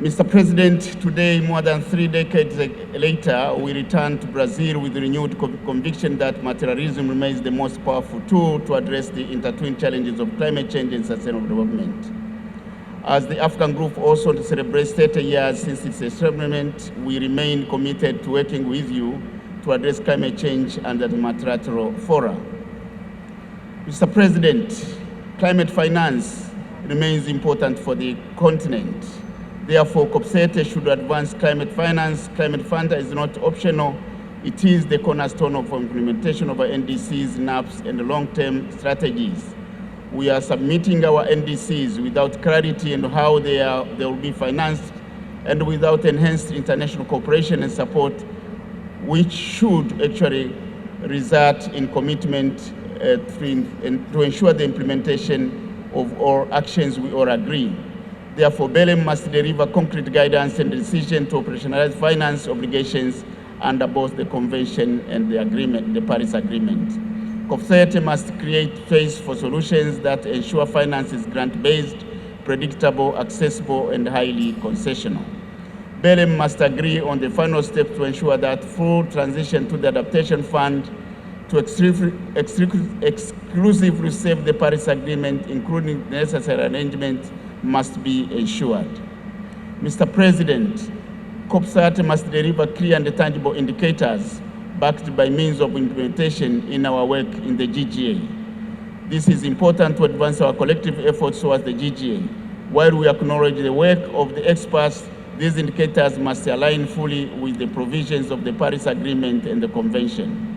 Mr. President, today, more than 3 decades later, we return to Brazil with renewed conviction that materialism remains the most powerful tool to address the intertwined challenges of climate change and sustainable development. As the African Group also celebrates 30 years since its establishment, we remain committed to working with you to address climate change under the multilateral fora. Mr. President, climate finance remains important for the continent. Therefore, COP30 should advance climate finance. Climate fund is not optional. It is the cornerstone of implementation of our NDCs, NAPs, and long-term strategies. We are submitting our NDCs without clarity on how they will be financed and without enhanced international cooperation and support, which should actually result in commitment to ensure the implementation of all actions we all agree. Therefore, BELEM must deliver concrete guidance and decision to operationalize finance obligations under both the Convention and the agreement, the Paris Agreement. COP30 must create space for solutions that ensure finance is grant-based, predictable, accessible, and highly concessional. BELEM must agree on the final steps to ensure that full transition to the Adaptation Fund to exclusively save the Paris Agreement, including the necessary arrangements, must be ensured. Mr. President, COP30 must deliver clear and tangible indicators backed by means of implementation in our work in the GGA. This is important to advance our collective efforts towards the GGA. While we acknowledge the work of the experts, these indicators must align fully with the provisions of the Paris Agreement and the Convention.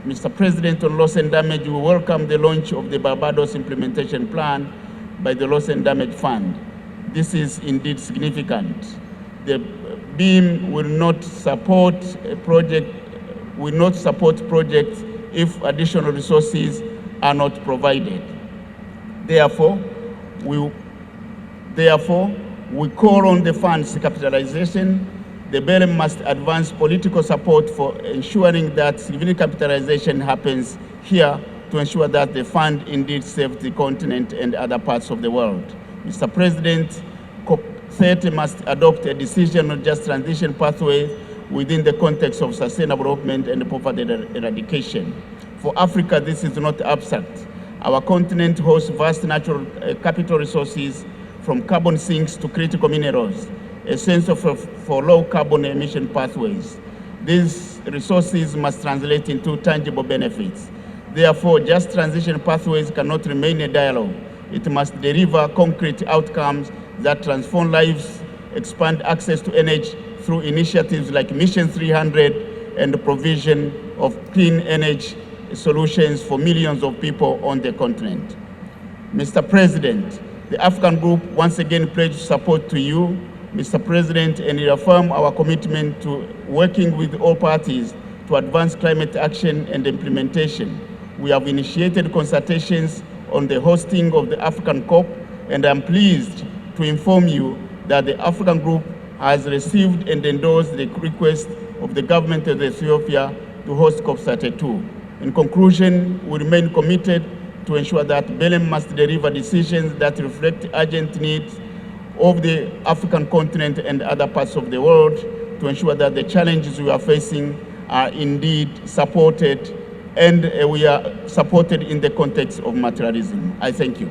Mr. President, on loss and damage, we welcome the launch of the Barbados Implementation Plan by the Loss and Damage Fund. This is indeed significant. The BIM will not support projects if additional resources are not provided. Therefore, we call on the fund's capitalization. The BELEM must advance political support for ensuring that significant capitalization happens here to ensure that the fund indeed saves the continent and other parts of the world. Mr. President, COP30 must adopt a decision on just transition pathway within the context of sustainable development and poverty eradication. For Africa, this is not abstract. Our continent hosts vast natural capital resources, from carbon sinks to critical minerals, essential for low carbon emission pathways. These resources must translate into tangible benefits. Therefore, just transition pathways cannot remain a dialogue. It must deliver concrete outcomes that transform lives, expand access to energy through initiatives like Mission 300 and the provision of clean energy solutions for millions of people on the continent. Mr. President, the African Group once again pledges support to you, Mr. President, and reaffirm our commitment to working with all parties to advance climate action and implementation. We have initiated consultations on the hosting of the African COP, and I'm pleased to inform you that the African Group has received and endorsed the request of the government of Ethiopia to host COP32. In conclusion, we remain committed to ensure that BELEM must deliver decisions that reflect urgent needs of the African continent and other parts of the world to ensure that the challenges we are facing are indeed supported, and we are supported in the context of materialism. I thank you.